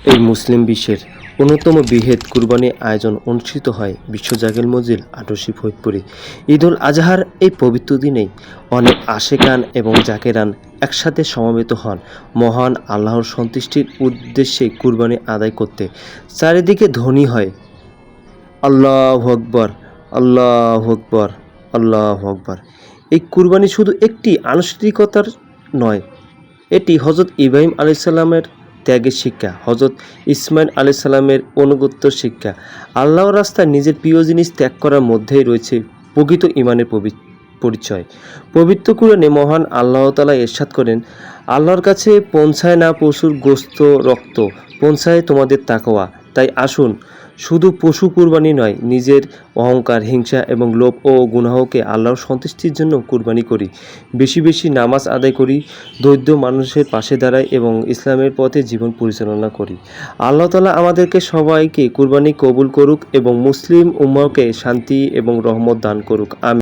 এই মুসলিম বিশ্বের অন্যতম বৃহৎ কুরবানি আয়োজন অনুষ্ঠিত হয় বিশ্ব জাকের মসজিদ আটরশি ফরিদপুরে। ঈদুল আজহার এই পবিত্র দিনেই অনেক আশেকান এবং জাকেরান একসাথে সমবেত হন মহান আল্লাহর সন্তুষ্টির উদ্দেশ্যে কুরবানি আদায় করতে। চারিদিকে ধ্বনি হয় আল্লাহু আকবার, আল্লাহু আকবার, আল্লাহু আকবার। এই কুরবানি শুধু একটি আনুষ্ঠানিকতার নয়, এটি হজরত ইব্রাহিম আলাইসাল্লামের ত্যাগের শিক্ষা, হজরত ইসমাইল আলাইসাল্লামের অনুগত্যের শিক্ষা। আল্লাহর রাস্তায় নিজের প্রিয় জিনিস ত্যাগ করার মধ্যেই রয়েছে প্রকৃত ঈমানের পরিচয়। পবিত্র কুরআনে মহান আল্লাহ তাআলা ইরশাদ করেন, আল্লাহর কাছে পৌঁছায় না পশুর গোশত রক্ত, পৌঁছায় তোমাদের তাকওয়া। তাই আসুন, শুধু পশু কুরবানি নয়, নিজের অহংকার, হিংসা এবং লোভ ও গুনাহকে আল্লাহর সন্তুষ্টির জন্য কুরবানি করি। বেশি বেশি নামাজ আদায় করি, দরিদ্র মানুষের পাশে দাঁড়াই এবং ইসলামের পথে জীবন পরিচালনা করি। আল্লাহ তাআলা আমাদেরকে সবাইকে কুরবানি কবুল করুক এবং মুসলিম উম্মাহকে শান্তি এবং রহমত দান করুক। আমিন।